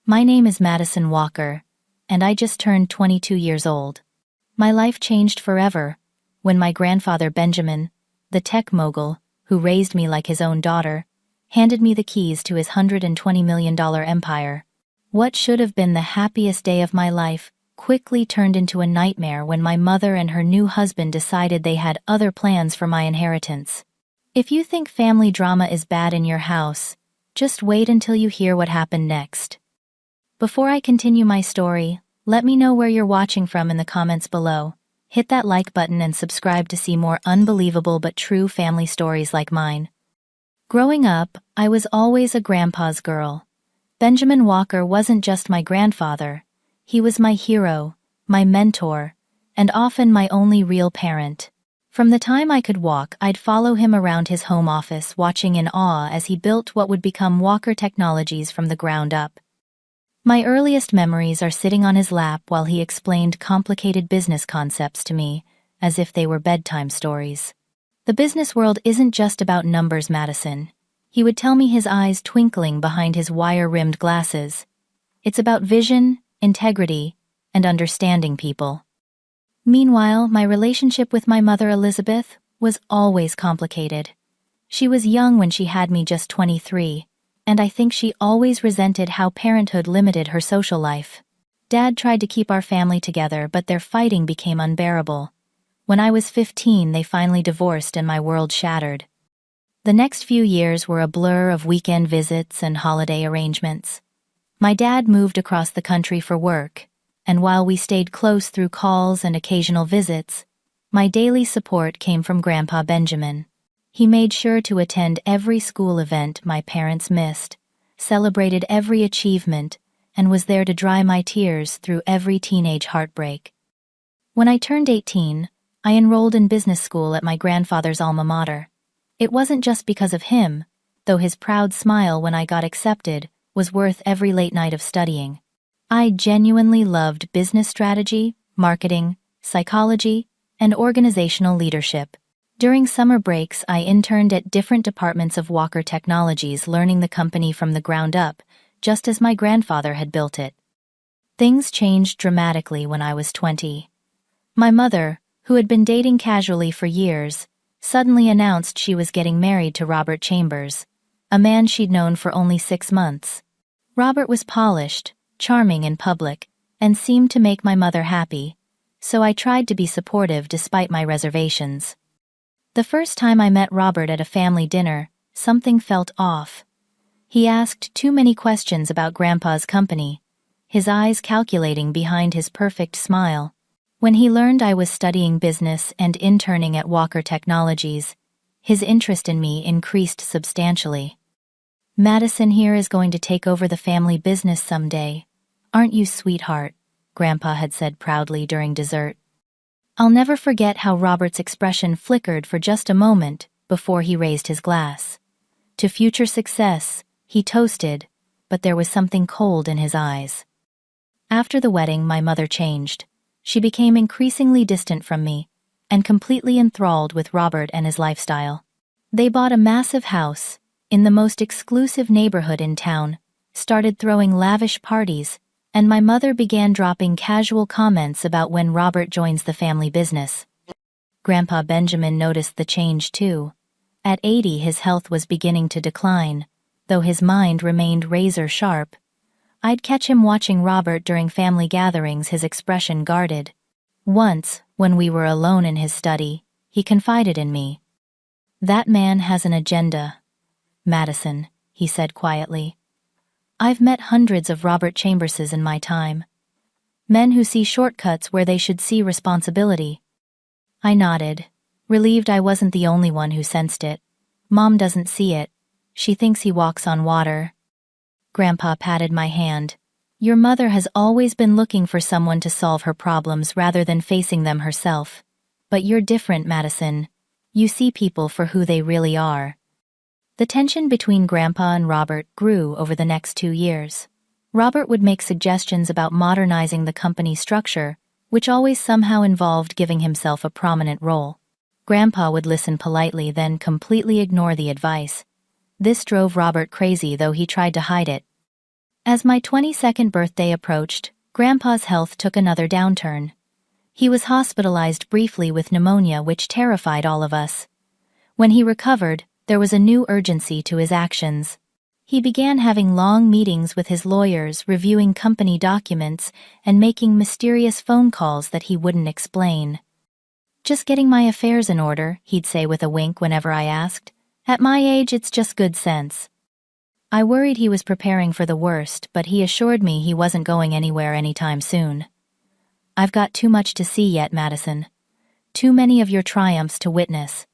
My name is Madison Walker, and I just turned 22 years old. My life changed forever when my grandfather Benjamin, the tech mogul, who raised me like his own daughter, handed me the keys to his $120 million empire. What should have been the happiest day of my life quickly turned into a nightmare when my mother and her new husband decided they had other plans for my inheritance. If you think family drama is bad in your house, just wait until you hear what happened next. Before I continue my story, let me know where you're watching from in the comments below. Hit that like button and subscribe to see more unbelievable but true family stories like mine. Growing up, I was always a grandpa's girl. Benjamin Walker wasn't just my grandfather. He was my hero, my mentor, and often my only real parent. From the time I could walk, I'd follow him around his home office, watching in awe as he built what would become Walker Technologies from the ground up. My earliest memories are sitting on his lap while he explained complicated business concepts to me, as if they were bedtime stories. The business world isn't just about numbers, Madison. He would tell me, his eyes twinkling behind his wire-rimmed glasses. It's about vision, integrity, and understanding people. Meanwhile, my relationship with my mother Elizabeth was always complicated. She was young when she had me, just 23. And I think she always resented how parenthood limited her social life. Dad tried to keep our family together, but their fighting became unbearable. When I was 15, they finally divorced and my world shattered. The next few years were a blur of weekend visits and holiday arrangements. My dad moved across the country for work, and while we stayed close through calls and occasional visits, my daily support came from Grandpa Benjamin. He made sure to attend every school event my parents missed, celebrated every achievement, and was there to dry my tears through every teenage heartbreak. When I turned 18, I enrolled in business school at my grandfather's alma mater. It wasn't just because of him, though his proud smile when I got accepted was worth every late night of studying. I genuinely loved business strategy, marketing, psychology, and organizational leadership. During summer breaks, I interned at different departments of Walker Technologies, learning the company from the ground up, just as my grandfather had built it. Things changed dramatically when I was 20. My mother, who had been dating casually for years, suddenly announced she was getting married to Robert Chambers, a man she'd known for only 6 months. Robert was polished, charming in public, and seemed to make my mother happy, so I tried to be supportive despite my reservations. The first time I met Robert at a family dinner, something felt off. He asked too many questions about Grandpa's company, his eyes calculating behind his perfect smile. When he learned I was studying business and interning at Walker Technologies, his interest in me increased substantially. "Madison here is going to take over the family business someday. Aren't you, sweetheart?" Grandpa had said proudly during dessert. I'll never forget how Robert's expression flickered for just a moment before he raised his glass. To future success, he toasted, but there was something cold in his eyes. After the wedding, my mother changed. She became increasingly distant from me, and completely enthralled with Robert and his lifestyle. They bought a massive house in the most exclusive neighborhood in town, started throwing lavish parties, and my mother began dropping casual comments about when Robert joins the family business. Grandpa Benjamin noticed the change too. At 80, his health was beginning to decline, though his mind remained razor sharp. I'd catch him watching Robert during family gatherings, his expression guarded. Once, when we were alone in his study, he confided in me. "That man has an agenda, Madison," he said quietly. "I've met hundreds of Robert Chamberses in my time. Men who see shortcuts where they should see responsibility." I nodded, relieved I wasn't the only one who sensed it. "Mom doesn't see it. She thinks he walks on water." Grandpa patted my hand. "Your mother has always been looking for someone to solve her problems rather than facing them herself. But you're different, Madison. You see people for who they really are." The tension between Grandpa and Robert grew over the next 2 years. Robert would make suggestions about modernizing the company structure, which always somehow involved giving himself a prominent role. Grandpa would listen politely, then completely ignore the advice. This drove Robert crazy, though he tried to hide it. As my 22nd birthday approached, Grandpa's health took another downturn. He was hospitalized briefly with pneumonia, which terrified all of us. When he recovered, there was a new urgency to his actions. He began having long meetings with his lawyers, reviewing company documents, and making mysterious phone calls that he wouldn't explain. "Just getting my affairs in order," he'd say with a wink whenever I asked. "At my age, it's just good sense." I worried he was preparing for the worst, but he assured me he wasn't going anywhere anytime soon. "I've got too much to see yet, Madison. Too many of your triumphs to witness."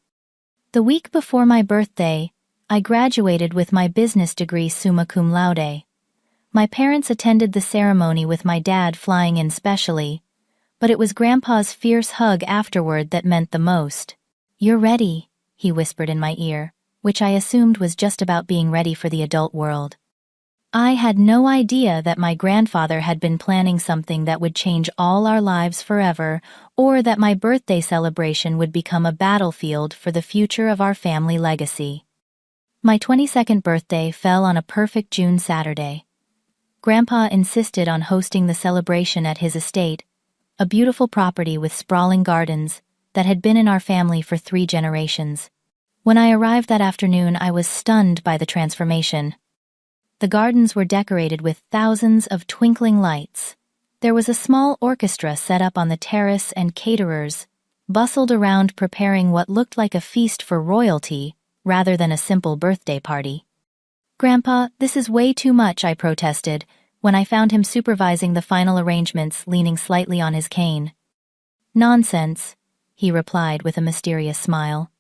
The week before my birthday, I graduated with my business degree summa cum laude. My parents attended the ceremony with my dad flying in specially, but it was Grandpa's fierce hug afterward that meant the most. "You're ready," he whispered in my ear, which I assumed was just about being ready for the adult world. I had no idea that my grandfather had been planning something that would change all our lives forever, or that my birthday celebration would become a battlefield for the future of our family legacy. My 22nd birthday fell on a perfect June Saturday. Grandpa insisted on hosting the celebration at his estate, a beautiful property with sprawling gardens that had been in our family for 3 generations. When I arrived that afternoon, I was stunned by the transformation. The gardens were decorated with thousands of twinkling lights. There was a small orchestra set up on the terrace, and caterers bustled around preparing what looked like a feast for royalty rather than a simple birthday party. "Grandpa, this is way too much," I protested, when I found him supervising the final arrangements, leaning slightly on his cane. "Nonsense," he replied with a mysterious smile.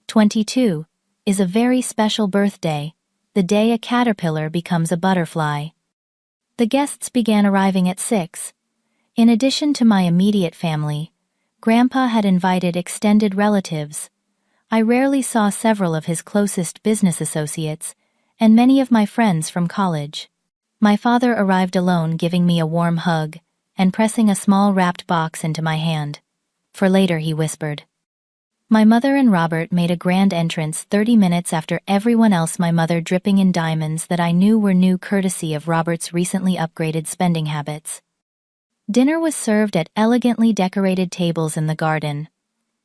22 is a very special birthday, the day a caterpillar becomes a butterfly." The guests began arriving at 6. In addition to my immediate family, Grandpa had invited extended relatives. I rarely saw several of his closest business associates, and many of my friends from college. My father arrived alone, giving me a warm hug and pressing a small wrapped box into my hand. "For later," he whispered. My mother and Robert made a grand entrance 30 minutes after everyone else, my mother dripping in diamonds that I knew were new courtesy of Robert's recently upgraded spending habits. Dinner was served at elegantly decorated tables in the garden.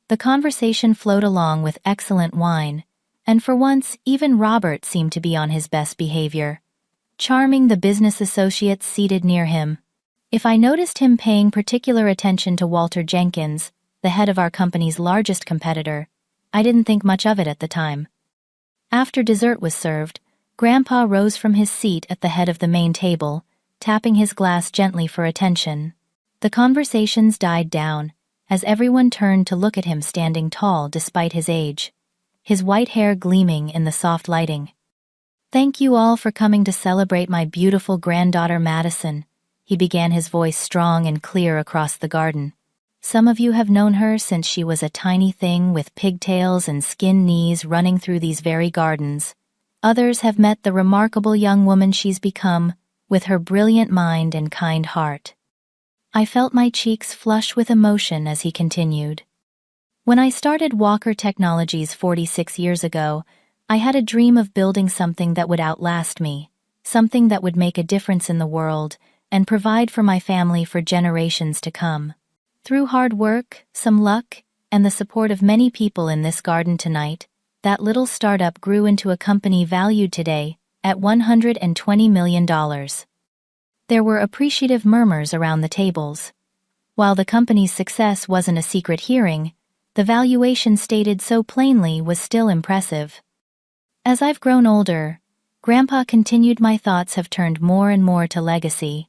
The conversation flowed along with excellent wine, and for once even Robert seemed to be on his best behavior, charming the business associates seated near him. If I noticed him paying particular attention to Walter Jenkins, the head of our company's largest competitor, I didn't think much of it at the time. After dessert was served, Grandpa rose from his seat at the head of the main table, tapping his glass gently for attention. The conversations died down, as everyone turned to look at him standing tall despite his age, his white hair gleaming in the soft lighting. "Thank you all for coming to celebrate my beautiful granddaughter Madison," he began, his voice strong and clear across the garden. "Some of you have known her since she was a tiny thing with pigtails and skin knees running through these very gardens. Others have met the remarkable young woman she's become, with her brilliant mind and kind heart." I felt my cheeks flush with emotion as he continued. "When I started Walker Technologies 46 years ago, I had a dream of building something that would outlast me, something that would make a difference in the world and provide for my family for generations to come. Through hard work, some luck, and the support of many people in this garden tonight, that little startup grew into a company valued today at $120 million. There were appreciative murmurs around the tables. While the company's success wasn't a secret hearing, the valuation stated so plainly was still impressive. As I've grown older, Grandpa continued, my thoughts have turned more and more to legacy.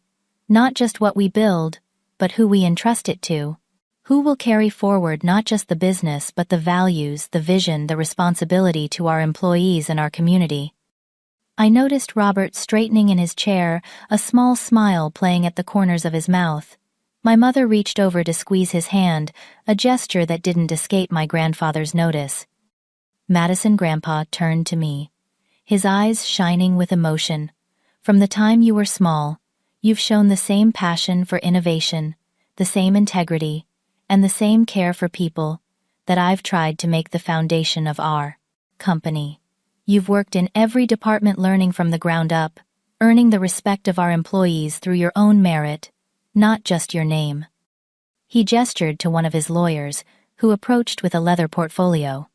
Not just what we build, but who we entrust it to. Who will carry forward not just the business but the values, the vision, the responsibility to our employees and our community. I noticed Robert straightening in his chair, a small smile playing at the corners of his mouth. My mother reached over to squeeze his hand, a gesture that didn't escape my grandfather's notice. Madison, Grandpa turned to me, his eyes shining with emotion. "From the time you were small, you've shown the same passion for innovation, the same integrity, and the same care for people that I've tried to make the foundation of our company. You've worked in every department, learning from the ground up, earning the respect of our employees through your own merit, not just your name." He gestured to one of his lawyers, who approached with a leather portfolio.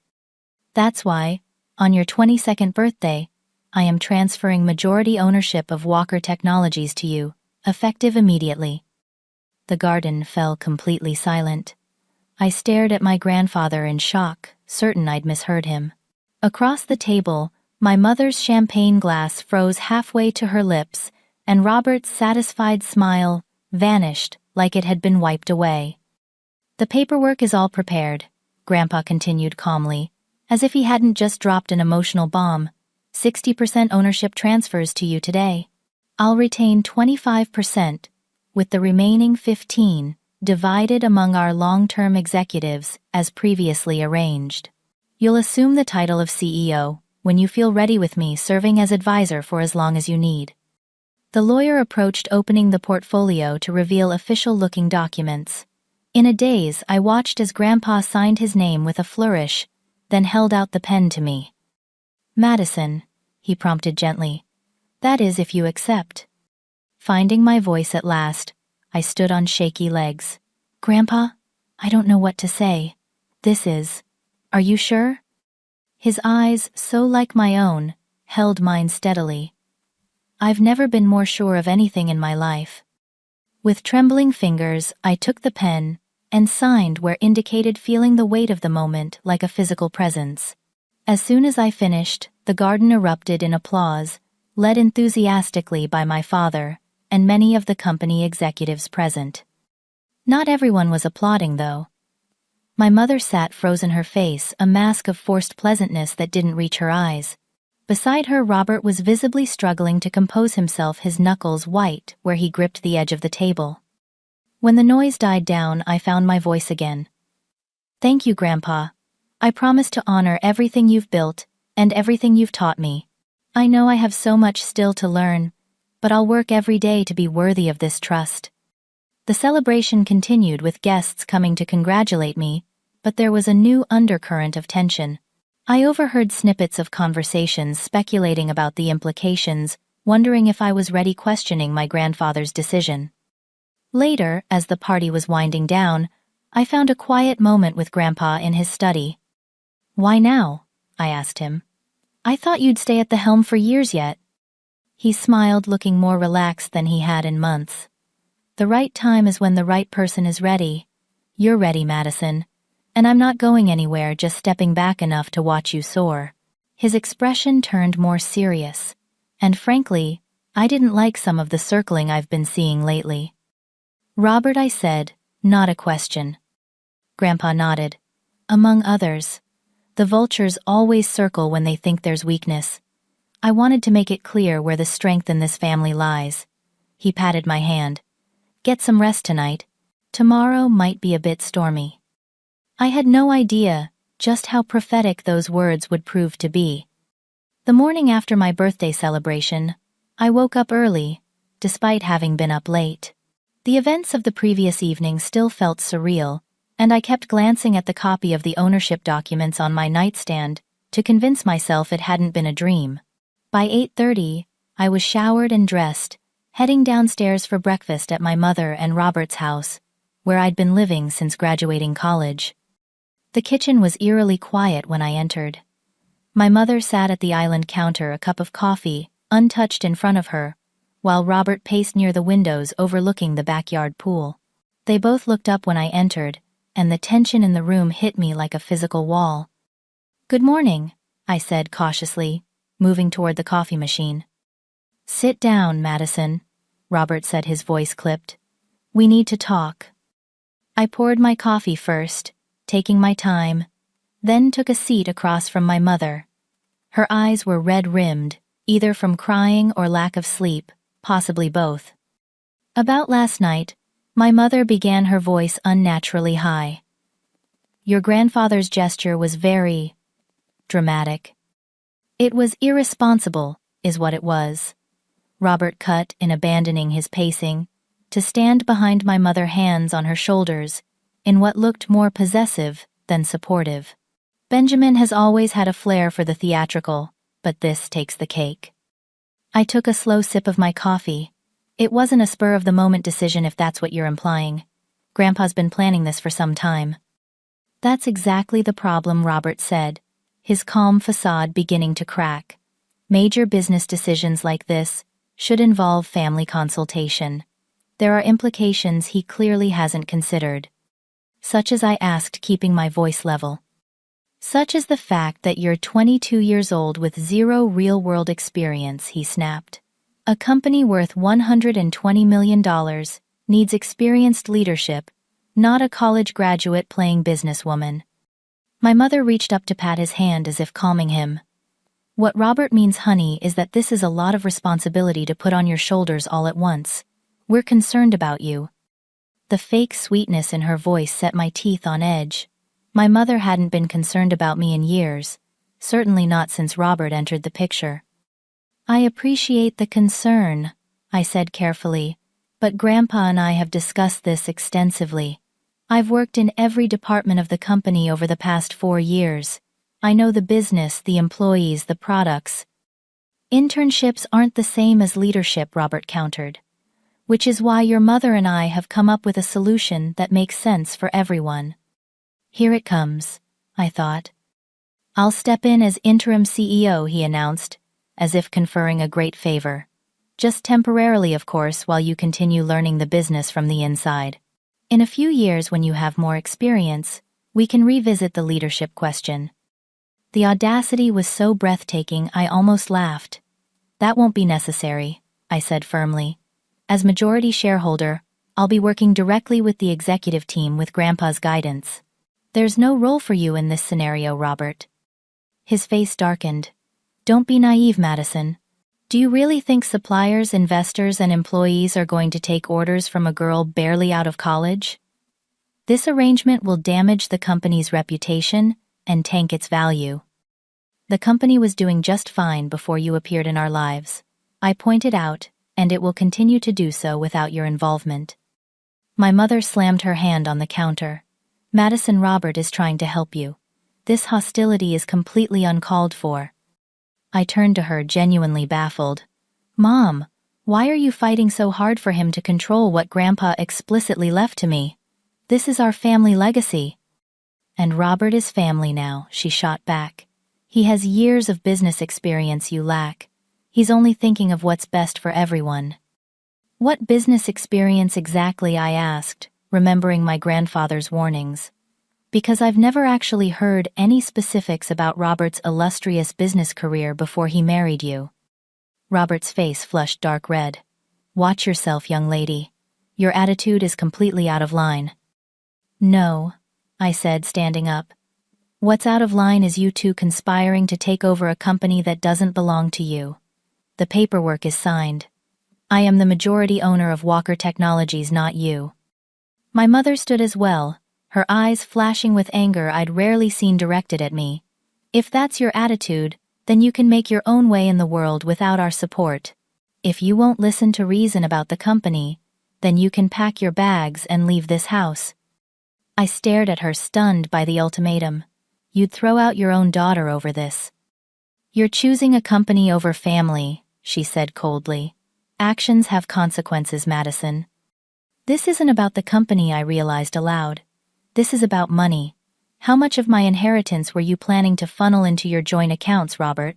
"That's why, on your 22nd birthday, I am transferring majority ownership of Walker Technologies to you, effective immediately." The garden fell completely silent. I stared at my grandfather in shock, certain I'd misheard him. Across the table, my mother's champagne glass froze halfway to her lips, and Robert's satisfied smile vanished like it had been wiped away. "The paperwork is all prepared," Grandpa continued calmly, as if he hadn't just dropped an emotional bomb. 60% ownership transfers to you today. I'll retain 25%, with the remaining 15% divided among our long-term executives as previously arranged. You'll assume the title of CEO when you feel ready, with me serving as advisor for as long as you need. The lawyer approached, opening the portfolio to reveal official-looking documents. In a daze, I watched as Grandpa signed his name with a flourish, then held out the pen to me. "Madison," he prompted gently. "That is, if you accept." Finding my voice at last, I stood on shaky legs. "Grandpa, I don't know what to say. Are you sure?" His eyes, so like my own, held mine steadily. "I've never been more sure of anything in my life." With trembling fingers, I took the pen and signed where indicated, feeling the weight of the moment like a physical presence. As soon as I finished, the garden erupted in applause, led enthusiastically by my father and many of the company executives present. Not everyone was applauding, though. My mother sat frozen, her face a mask of forced pleasantness that didn't reach her eyes. Beside her, Robert was visibly struggling to compose himself, his knuckles white where he gripped the edge of the table. When the noise died down, I found my voice again. "Thank you, Grandpa. I promise to honor everything you've built and everything you've taught me. I know I have so much still to learn, but I'll work every day to be worthy of this trust." The celebration continued, with guests coming to congratulate me, but there was a new undercurrent of tension. I overheard snippets of conversations speculating about the implications, wondering if I was ready, questioning my grandfather's decision. Later, as the party was winding down, I found a quiet moment with Grandpa in his study. "Why now?" I asked him. "I thought you'd stay at the helm for years yet." He smiled, looking more relaxed than he had in months. "The right time is when the right person is ready. You're ready, Madison. And I'm not going anywhere, just stepping back enough to watch you soar." His expression turned more serious, and frankly, I didn't like some of the circling I've been seeing lately. "Robert," I said, not a question. Grandpa nodded. "Among others. The vultures always circle when they think there's weakness. I wanted to make it clear where the strength in this family lies." He patted my hand. "Get some rest tonight. Tomorrow might be a bit stormy." I had no idea just how prophetic those words would prove to be. The morning after my birthday celebration, I woke up early, despite having been up late. The events of the previous evening still felt surreal, and I kept glancing at the copy of the ownership documents on my nightstand to convince myself it hadn't been a dream. By 8:30, I was showered and dressed, heading downstairs for breakfast at my mother and Robert's house, where I'd been living since graduating college. The kitchen was eerily quiet when I entered. My mother sat at the island counter, a cup of coffee untouched in front of her, while Robert paced near the windows overlooking the backyard pool. They both looked up when I entered, and the tension in the room hit me like a physical wall. "Good morning," I said cautiously, moving toward the coffee machine. "Sit down, Madison," Robert said, his voice clipped. "We need to talk." I poured my coffee first, taking my time, then took a seat across from my mother. Her eyes were red-rimmed, either from crying or lack of sleep, possibly both. "About last night," my mother began, her voice unnaturally high. "Your grandfather's gesture was very dramatic. It was irresponsible, is what it was," Robert cut in, abandoning his pacing, to stand behind my mother, hands on her shoulders, in what looked more possessive than supportive. "Benjamin has always had a flair for the theatrical, but this takes the cake." I took a slow sip of my coffee. It wasn't a spur-of-the-moment decision if that's what you're implying. Grandpa's been planning this for some time. That's exactly the problem, Robert said, his calm facade beginning to crack. Major business decisions like this should involve family consultation. There are implications he clearly hasn't considered. Such as, I asked, keeping my voice level. Such as the fact that you're 22 years old with zero real-world experience, he snapped. A company worth $120 million needs experienced leadership, not a college graduate playing businesswoman. My mother reached up to pat his hand as if calming him. What Robert means, honey, is that this is a lot of responsibility to put on your shoulders all at once. We're concerned about you. The fake sweetness in her voice set my teeth on edge. My mother hadn't been concerned about me in years, certainly not since Robert entered the picture. I appreciate the concern, I said carefully, but Grandpa and I have discussed this extensively. I've worked in every department of the company over the past 4 years. I know the business, the employees, the products. Internships aren't the same as leadership, Robert countered. Which is why your mother and I have come up with a solution that makes sense for everyone. Here it comes, I thought. I'll step in as interim CEO, he announced, as if conferring a great favor. Just temporarily, of course, while you continue learning the business from the inside. In a few years, when you have more experience, we can revisit the leadership question. The audacity was so breathtaking I almost laughed. That won't be necessary, I said firmly. As majority shareholder, I'll be working directly with the executive team with Grandpa's guidance. There's no role for you in this scenario, Robert. His face darkened. Don't be naive, Madison. Do you really think suppliers, investors, and employees are going to take orders from a girl barely out of college? This arrangement will damage the company's reputation and tank its value. The company was doing just fine before you appeared in our lives, I pointed out, and it will continue to do so without your involvement. My mother slammed her hand on the counter. Madison, Robert is trying to help you. This hostility is completely uncalled for. I turned to her, genuinely baffled. Mom, why are you fighting so hard for him to control what Grandpa explicitly left to me? This is our family legacy. And Robert is family now, she shot back. He has years of business experience you lack. He's only thinking of what's best for everyone. What business experience exactly, I asked, remembering my grandfather's warnings. Because I've never actually heard any specifics about Robert's illustrious business career before he married you. Robert's face flushed dark red. Watch yourself, young lady. Your attitude is completely out of line. No, I said, standing up. What's out of line is you two conspiring to take over a company that doesn't belong to you. The paperwork is signed. I am the majority owner of Walker Technologies, not you. My mother stood as well, her eyes flashing with anger I'd rarely seen directed at me. If that's your attitude, then you can make your own way in the world without our support. If you won't listen to reason about the company, then you can pack your bags and leave this house. I stared at her, stunned by the ultimatum. You'd throw out your own daughter over this. You're choosing a company over family, she said coldly. Actions have consequences, Madison. This isn't about the company, I realized aloud. This is about money. How much of my inheritance were you planning to funnel into your joint accounts, Robert?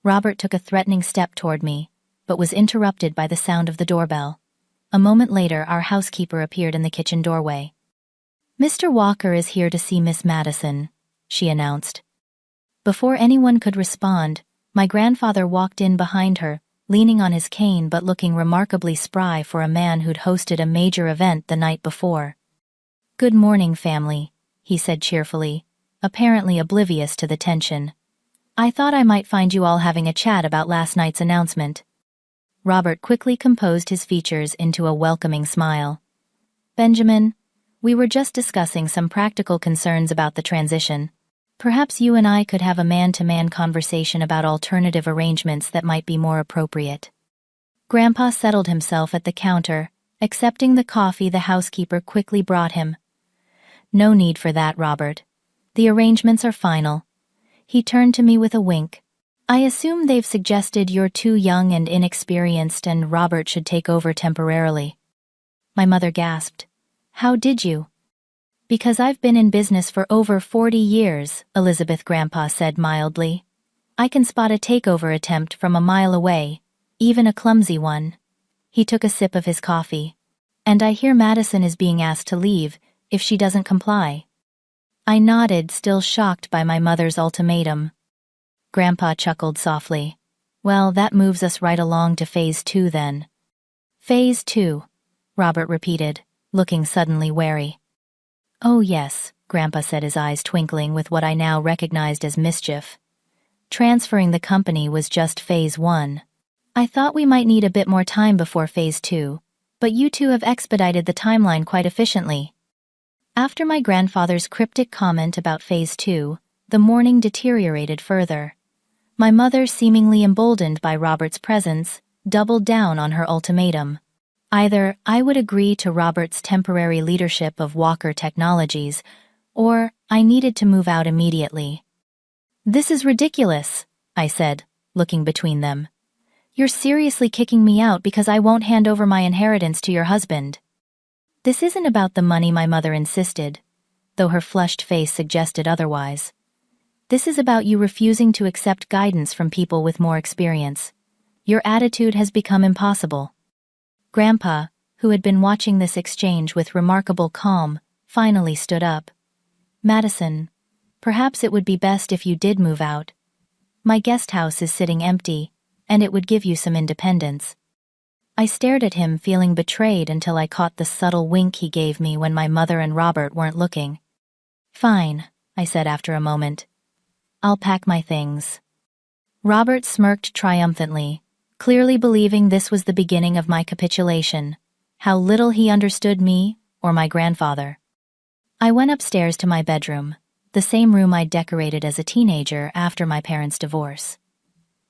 Robert took a threatening step toward me, but was interrupted by the sound of the doorbell. A moment later, our housekeeper appeared in the kitchen doorway. Mr. Walker is here to see Miss Madison, she announced. Before anyone could respond, my grandfather walked in behind her, leaning on his cane but looking remarkably spry for a man who'd hosted a major event the night before. Good morning, family, he said cheerfully, apparently oblivious to the tension. I thought I might find you all having a chat about last night's announcement. Robert quickly composed his features into a welcoming smile. Benjamin, we were just discussing some practical concerns about the transition. Perhaps you and I could have a man-to-man conversation about alternative arrangements that might be more appropriate. Grandpa settled himself at the counter, accepting the coffee the housekeeper quickly brought him. No need for that, Robert. The arrangements are final. He turned to me with a wink. I assume they've suggested you're too young and inexperienced and Robert should take over temporarily. My mother gasped. How did you? Because I've been in business for over 40 years, Elizabeth Grandpa said mildly. I can spot a takeover attempt from a mile away, even a clumsy one. He took a sip of his coffee. And I hear Madison is being asked to leave if she doesn't comply. I nodded, still shocked by my mother's ultimatum. Grandpa chuckled softly. Well, that moves us right along to phase 2 then. Phase 2, Robert repeated, looking suddenly wary. Oh yes, Grandpa said, his eyes twinkling with what I now recognized as mischief. Transferring the company was just phase 1. I thought we might need a bit more time before phase 2, but you two have expedited the timeline quite efficiently. After my grandfather's cryptic comment about phase 2, the morning deteriorated further. My mother, seemingly emboldened by Robert's presence, doubled down on her ultimatum. Either I would agree to Robert's temporary leadership of Walker Technologies, or I needed to move out immediately. This is ridiculous, I said, looking between them. You're seriously kicking me out because I won't hand over my inheritance to your husband. This isn't about the money, my mother insisted, though her flushed face suggested otherwise. This is about you refusing to accept guidance from people with more experience. Your attitude has become impossible. Grandpa, who had been watching this exchange with remarkable calm, finally stood up. Madison, perhaps it would be best if you did move out. My guest house is sitting empty, and it would give you some independence. I stared at him, feeling betrayed until I caught the subtle wink he gave me when my mother and Robert weren't looking. Fine, I said after a moment. I'll pack my things. Robert smirked triumphantly, clearly believing this was the beginning of my capitulation. How little he understood me, or my grandfather. I went upstairs to my bedroom, the same room I'd decorated as a teenager after my parents' divorce.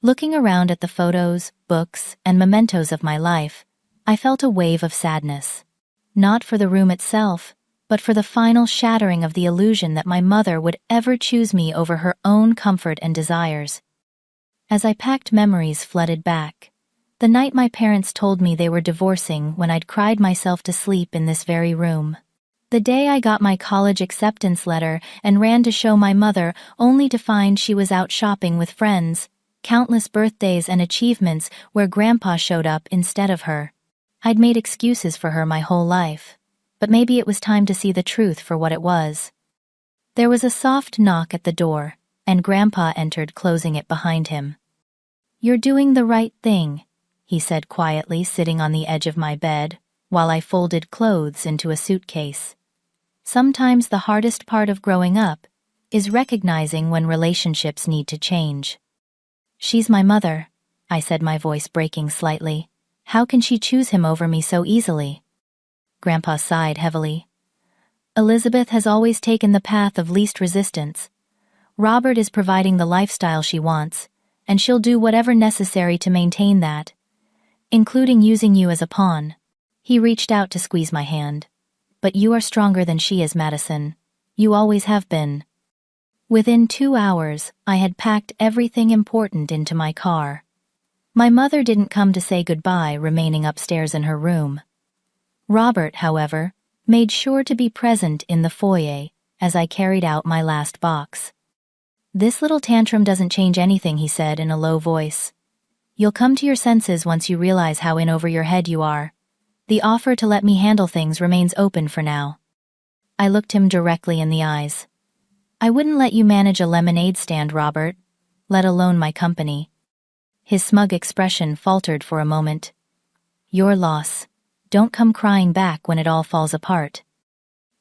Looking around at the photos, books, and mementos of my life, I felt a wave of sadness. Not for the room itself, but for the final shattering of the illusion that my mother would ever choose me over her own comfort and desires. As I packed, memories flooded back. The night my parents told me they were divorcing, when I'd cried myself to sleep in this very room. The day I got my college acceptance letter and ran to show my mother, only to find she was out shopping with friends. Countless birthdays and achievements where Grandpa showed up instead of her. I'd made excuses for her my whole life, but maybe it was time to see the truth for what it was. There was a soft knock at the door, and Grandpa entered, closing it behind him. You're doing the right thing, he said quietly, sitting on the edge of my bed, while I folded clothes into a suitcase. Sometimes the hardest part of growing up is recognizing when relationships need to change. She's my mother, I said, my voice breaking slightly. How can she choose him over me so easily? Grandpa sighed heavily. Elizabeth has always taken the path of least resistance. Robert is providing the lifestyle she wants, and she'll do whatever necessary to maintain that, including using you as a pawn. He reached out to squeeze my hand. But you are stronger than she is, Madison. You always have been. Within 2 hours, I had packed everything important into my car. My mother didn't come to say goodbye, remaining upstairs in her room. Robert, however, made sure to be present in the foyer as I carried out my last box. This little tantrum doesn't change anything, he said in a low voice. You'll come to your senses once you realize how in over your head you are. The offer to let me handle things remains open for now. I looked him directly in the eyes. I wouldn't let you manage a lemonade stand, Robert, let alone my company. His smug expression faltered for a moment. Your loss. Don't come crying back when it all falls apart.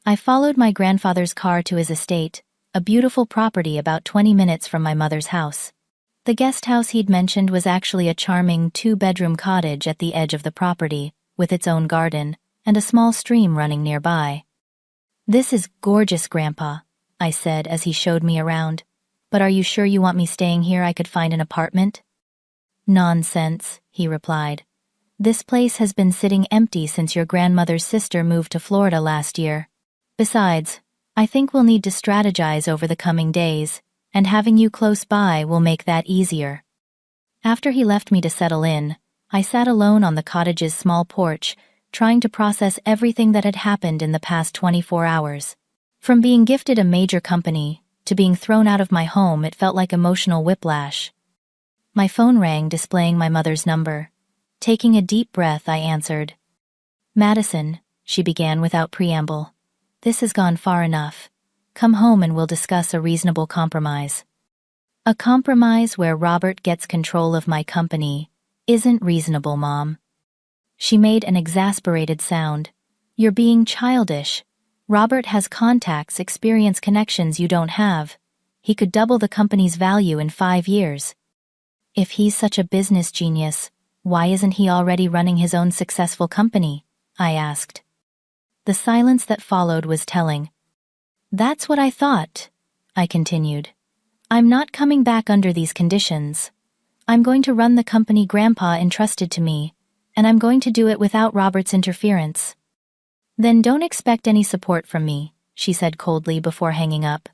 I followed my grandfather's car to his estate, a beautiful property about 20 minutes from my mother's house. The guest house he'd mentioned was actually a charming 2-bedroom cottage at the edge of the property, with its own garden, and a small stream running nearby. This is gorgeous, Grandpa, I said as he showed me around. But are you sure you want me staying here? I could find an apartment. Nonsense, he replied. This place has been sitting empty since your grandmother's sister moved to Florida last year. Besides, I think we'll need to strategize over the coming days, and having you close by will make that easier. After he left me to settle in, I sat alone on the cottage's small porch, trying to process everything that had happened in the past 24 hours. From being gifted a major company to being thrown out of my home, it felt like emotional whiplash. My phone rang, displaying my mother's number. Taking a deep breath, I answered. "Madison," she began without preamble. "This has gone far enough. Come home and we'll discuss a reasonable compromise." "A compromise where Robert gets control of my company isn't reasonable, Mom." She made an exasperated sound. "You're being childish. Robert has contacts, experience, connections you don't have. He could double the company's value in 5 years. If he's such a business genius, why isn't he already running his own successful company?" I asked. The silence that followed was telling. "That's what I thought," I continued. "I'm not coming back under these conditions. I'm going to run the company Grandpa entrusted to me, and I'm going to do it without Robert's interference." "Then don't expect any support from me," she said coldly before hanging up.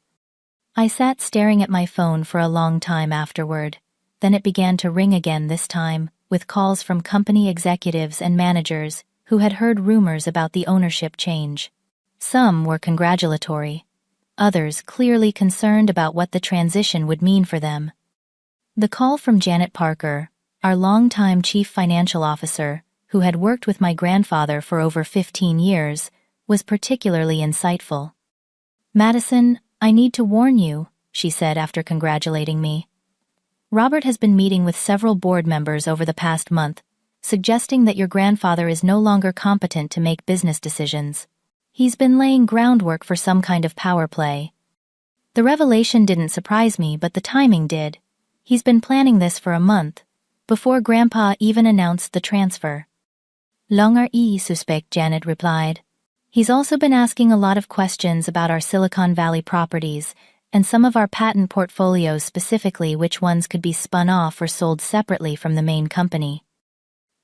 I sat staring at my phone for a long time afterward. Then it began to ring again, this time with calls from company executives and managers who had heard rumors about the ownership change. Some were congratulatory, others clearly concerned about what the transition would mean for them. The call from Janet Parker, our longtime chief financial officer, who had worked with my grandfather for over 15 years, was particularly insightful. "Madison, I need to warn you," she said after congratulating me. "Robert has been meeting with several board members over the past month, suggesting that your grandfather is no longer competent to make business decisions. He's been laying groundwork for some kind of power play." The revelation didn't surprise me, but the timing did. He's been planning this for a month, before Grandpa even announced the transfer. "Longer suspect," Janet replied. "He's also been asking a lot of questions about our Silicon Valley properties and some of our patent portfolios, specifically which ones could be spun off or sold separately from the main company."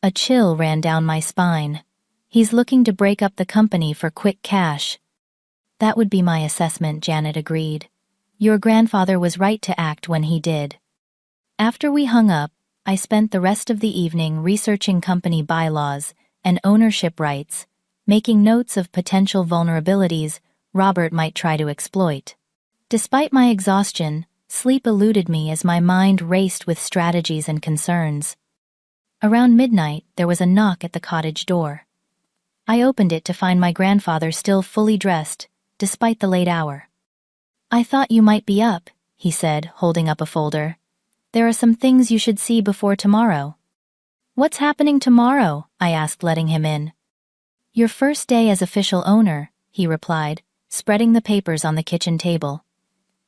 A chill ran down my spine. "He's looking to break up the company for quick cash." "That would be my assessment," Janet agreed. "Your grandfather was right to act when he did." After we hung up, I spent the rest of the evening researching company bylaws and ownership rights, making notes of potential vulnerabilities Robert might try to exploit. Despite my exhaustion, sleep eluded me as my mind raced with strategies and concerns. Around midnight, there was a knock at the cottage door. I opened it to find my grandfather still fully dressed, despite the late hour. "I thought you might be up," he said, holding up a folder. "There are some things you should see before tomorrow." "What's happening tomorrow?" I asked, letting him in. "Your first day as official owner," he replied, spreading the papers on the kitchen table.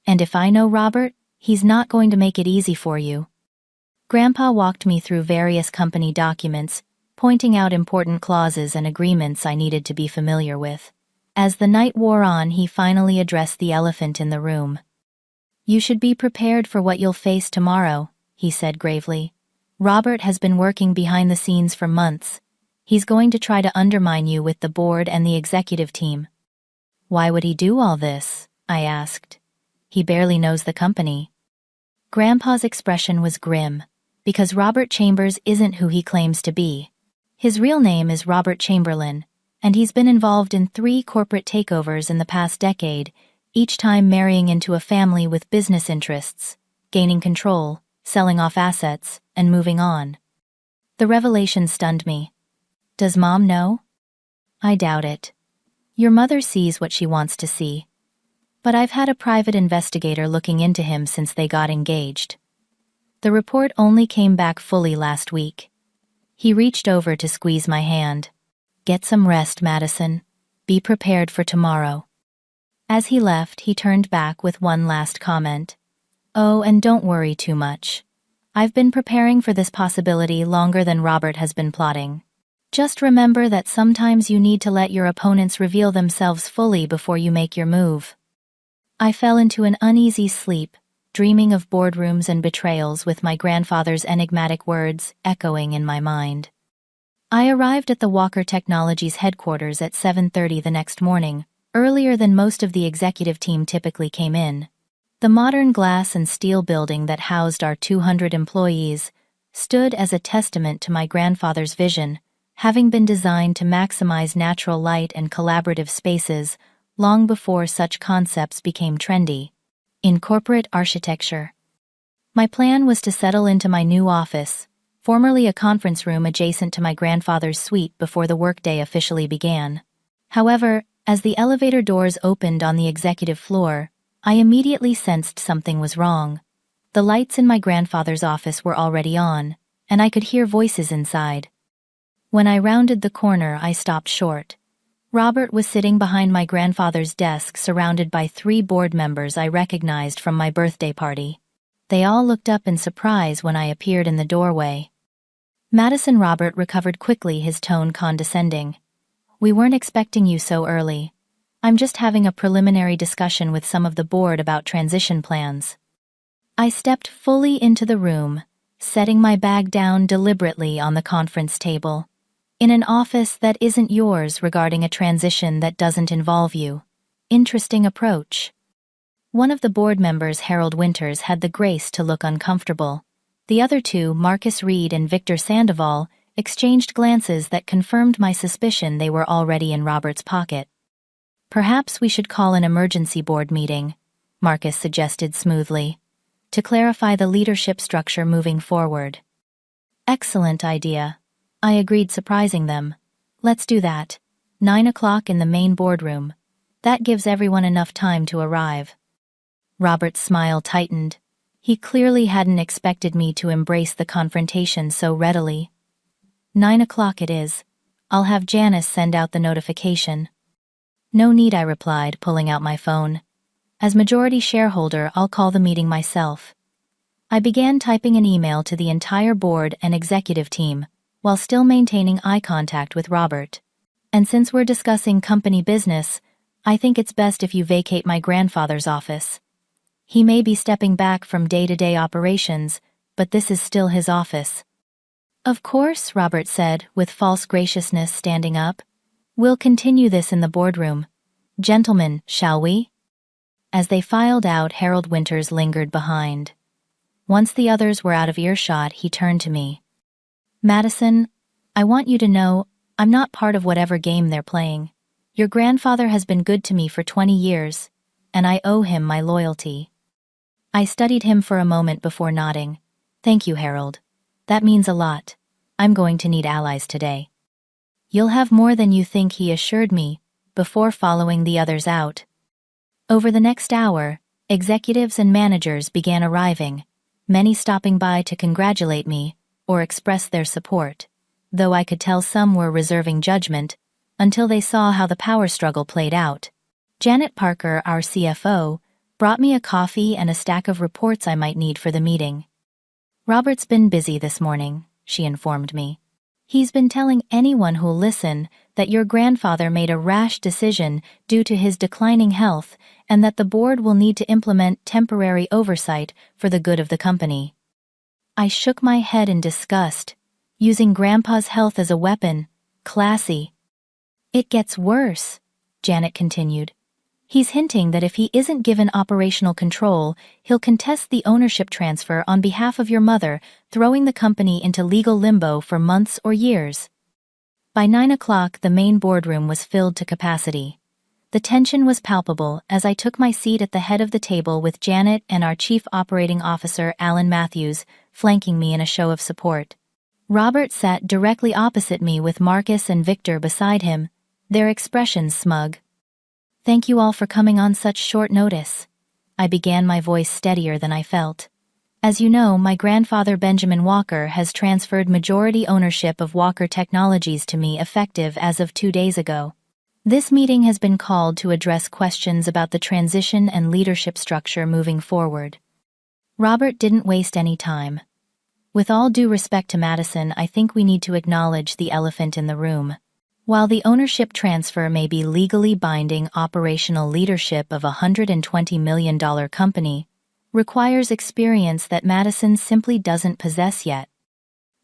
"And if I know Robert, he's not going to make it easy for you." Grandpa walked me through various company documents, pointing out important clauses and agreements I needed to be familiar with. As the night wore on, he finally addressed the elephant in the room. "You should be prepared for what you'll face tomorrow," he said gravely. "Robert has been working behind the scenes for months. He's going to try to undermine you with the board and the executive team." "Why would he do all this?" I asked. "He barely knows the company." Grandpa's expression was grim, because Robert Chambers isn't who he claims to be. His real name is Robert Chamberlain, and he's been involved in 3 corporate takeovers in the past decade, each time marrying into a family with business interests, gaining control, selling off assets, and moving on. The revelation stunned me. "Does Mom know?" "I doubt it. Your mother sees what she wants to see. But I've had a private investigator looking into him since they got engaged. The report only came back fully last week." He reached over to squeeze my hand. "Get some rest, Madison. Be prepared for tomorrow." As he left, he turned back with one last comment. "Oh, and don't worry too much. I've been preparing for this possibility longer than Robert has been plotting. Just remember that sometimes you need to let your opponents reveal themselves fully before you make your move." I fell into an uneasy sleep, dreaming of boardrooms and betrayals with my grandfather's enigmatic words echoing in my mind. I arrived at the Walker Technologies headquarters at 7:30 the next morning, earlier than most of the executive team typically came in. The modern glass and steel building that housed our 200 employees stood as a testament to my grandfather's vision, having been designed to maximize natural light and collaborative spaces long before such concepts became trendy. In corporate architecture, my plan was to settle into my new office, formerly a conference room adjacent to my grandfather's suite before the workday officially began. However, as the elevator doors opened on the executive floor, I immediately sensed something was wrong. The lights in my grandfather's office were already on, and I could hear voices inside. When I rounded the corner, I stopped short. Robert was sitting behind my grandfather's desk, surrounded by 3 board members I recognized from my birthday party. They all looked up in surprise when I appeared in the doorway. Madison. Robert recovered quickly, his tone condescending. "We weren't expecting you so early. I'm just having a preliminary discussion with some of the board about transition plans." I stepped fully into the room, setting my bag down deliberately on the conference table. "In an office that isn't yours regarding a transition that doesn't involve you. Interesting approach." One of the board members, Harold Winters, had the grace to look uncomfortable. The other 2, Marcus Reed and Victor Sandoval, exchanged glances that confirmed my suspicion they were already in Robert's pocket. "Perhaps we should call an emergency board meeting," Marcus suggested smoothly, "to clarify the leadership structure moving forward." "Excellent idea," I agreed, surprising them. "Let's do that. 9 o'clock in the main boardroom. That gives everyone enough time to arrive." Robert's smile tightened. He clearly hadn't expected me to embrace the confrontation so readily. "9 o'clock it is. I'll have Janice send out the notification." "No need," I replied, pulling out my phone. "As majority shareholder, I'll call the meeting myself." I began typing an email to the entire board and executive team, while still maintaining eye contact with Robert. "And since we're discussing company business, I think it's best if you vacate my grandfather's office. He may be stepping back from day-to-day operations, but this is still his office." "Of course," Robert said, with false graciousness, standing up. "We'll continue this in the boardroom. Gentlemen, shall we?" As they filed out, Harold Winters lingered behind. Once the others were out of earshot, he turned to me. "Madison, I want you to know, I'm not part of whatever game they're playing. Your grandfather has been good to me for 20 years, and I owe him my loyalty." I studied him for a moment before nodding. "Thank you, Harold. That means a lot. I'm going to need allies today." "You'll have more than you think," he assured me, before following the others out. Over the next hour, executives and managers began arriving, many stopping by to congratulate me or express their support, though I could tell some were reserving judgment until they saw how the power struggle played out. Janet Parker, our CFO, brought me a coffee and a stack of reports I might need for the meeting. "Robert's been busy this morning," she informed me. "He's been telling anyone who'll listen that your grandfather made a rash decision due to his declining health and that the board will need to implement temporary oversight for the good of the company." I shook my head in disgust. Using Grandpa's health as a weapon? Classy. "It gets worse," Janet continued. "He's hinting that if he isn't given operational control, he'll contest the ownership transfer on behalf of your mother, throwing the company into legal limbo for months or years." By 9 o'clock, the main boardroom was filled to capacity. The tension was palpable as I took my seat at the head of the table with Janet and our Chief Operating Officer, Alan Matthews, flanking me in a show of support. Robert sat directly opposite me with Marcus and Victor beside him, their expressions smug. "Thank you all for coming on such short notice." I began, my voice steadier than I felt. "As you know, my grandfather Benjamin Walker has transferred majority ownership of Walker Technologies to me effective as of 2 days ago. This meeting has been called to address questions about the transition and leadership structure moving forward." Robert didn't waste any time. "With all due respect to Madison, I think we need to acknowledge the elephant in the room. While the ownership transfer may be legally binding, operational leadership of a $120 million company requires experience that Madison simply doesn't possess yet."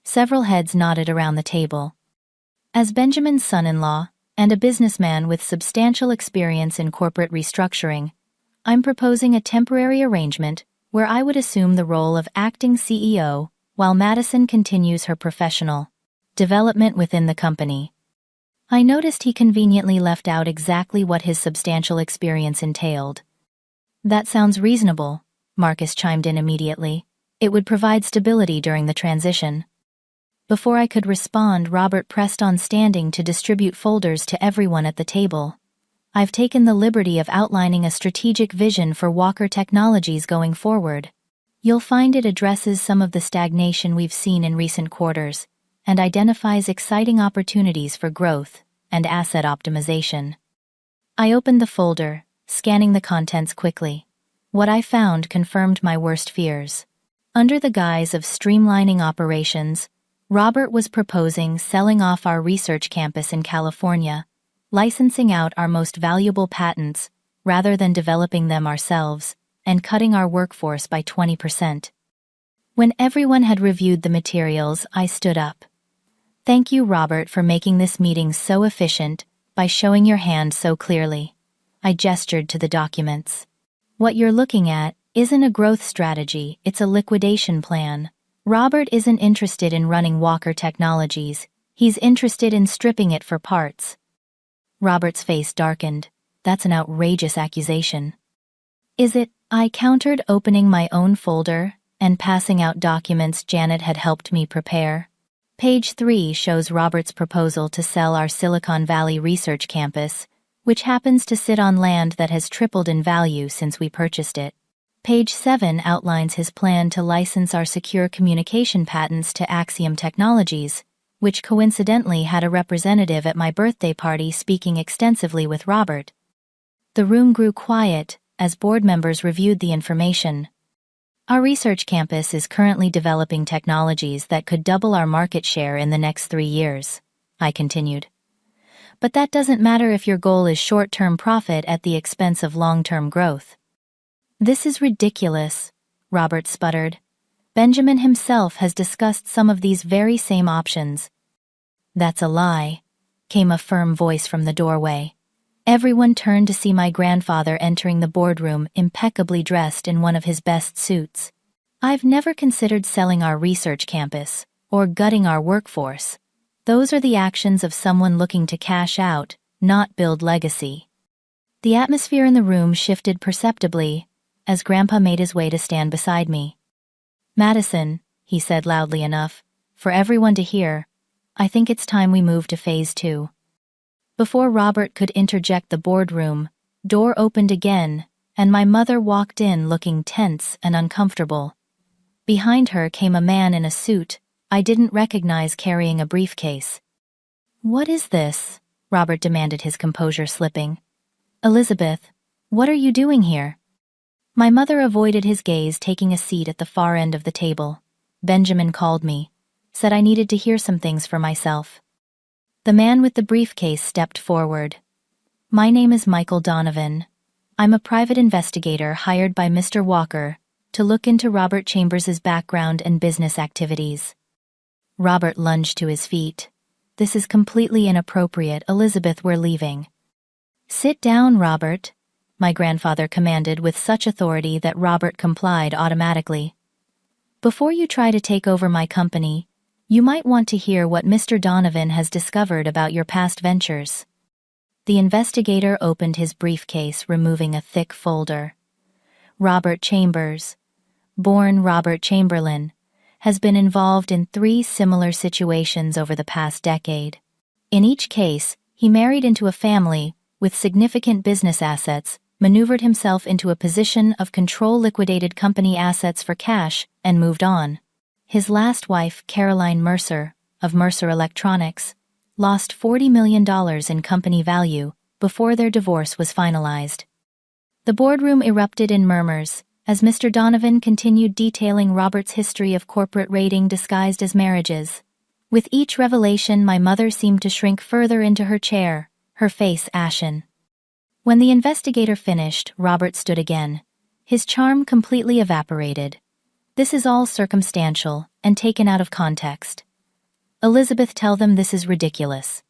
Several heads nodded around the table. As Benjamin's son-in-law, and a businessman with substantial experience in corporate restructuring, I'm proposing a temporary arrangement where I would assume the role of acting CEO while Madison continues her professional development within the company. I noticed he conveniently left out exactly what his substantial experience entailed. That sounds reasonable, Marcus chimed in immediately. It would provide stability during the transition. Before I could respond, Robert pressed on, standing to distribute folders to everyone at the table. I've taken the liberty of outlining a strategic vision for Walker Technologies going forward. You'll find it addresses some of the stagnation we've seen in recent quarters and identifies exciting opportunities for growth and asset optimization. I opened the folder, scanning the contents quickly. What I found confirmed my worst fears. Under the guise of streamlining operations, Robert was proposing selling off our research campus in California, licensing out our most valuable patents rather than developing them ourselves, and cutting our workforce by 20%. When everyone had reviewed the materials, I stood up. Thank you, Robert, for making this meeting so efficient by showing your hand so clearly. I gestured to the documents. What you're looking at isn't a growth strategy, it's a liquidation plan. Robert isn't interested in running Walker Technologies, he's interested in stripping it for parts. Robert's face darkened. That's an outrageous accusation. Is it? I countered, opening my own folder and passing out documents Janet had helped me prepare. Page 3 shows Robert's proposal to sell our Silicon Valley research campus, which happens to sit on land that has tripled in value since we purchased it. Page 7 outlines his plan to license our secure communication patents to Axiom Technologies, which coincidentally had a representative at my birthday party speaking extensively with Robert. The room grew quiet as board members reviewed the information. Our research campus is currently developing technologies that could double our market share in the next 3 years, I continued. But that doesn't matter if your goal is short-term profit at the expense of long-term growth. This is ridiculous, Robert sputtered. Benjamin himself has discussed some of these very same options. That's a lie, came a firm voice from the doorway. Everyone turned to see my grandfather entering the boardroom, impeccably dressed in one of his best suits. I've never considered selling our research campus or gutting our workforce. Those are the actions of someone looking to cash out, not build legacy. The atmosphere in the room shifted perceptibly as Grandpa made his way to stand beside me. Madison, he said loudly enough for everyone to hear, I think it's time we move to phase 2. Before Robert could interject, the boardroom door opened again, and my mother walked in looking tense and uncomfortable. Behind her came a man in a suit I didn't recognize, carrying a briefcase. What is this? Robert demanded, his composure slipping. Elizabeth, what are you doing here? My mother avoided his gaze, taking a seat at the far end of the table. Benjamin called me, said I needed to hear some things for myself. The man with the briefcase stepped forward. My name is Michael Donovan. I'm a private investigator hired by Mr. Walker to look into Robert Chambers's background and business activities. Robert lunged to his feet. This is completely inappropriate, Elizabeth, we're leaving. Sit down, Robert, my grandfather commanded with such authority that Robert complied automatically. Before you try to take over my company, you might want to hear what Mr. Donovan has discovered about your past ventures. The investigator opened his briefcase, removing a thick folder. Robert Chambers, born Robert Chamberlain, has been involved in 3 similar situations over the past decade. In each case, he married into a family with significant business assets, maneuvered himself into a position of control, liquidated company assets for cash, and moved on. His last wife, Caroline Mercer, of Mercer Electronics, lost $40 million in company value before their divorce was finalized. The boardroom erupted in murmurs as Mr. Donovan continued detailing Robert's history of corporate raiding disguised as marriages. With each revelation, my mother seemed to shrink further into her chair, her face ashen. When the investigator finished, Robert stood again. His charm completely evaporated. This is all circumstantial and taken out of context. Elizabeth, tell them this is ridiculous.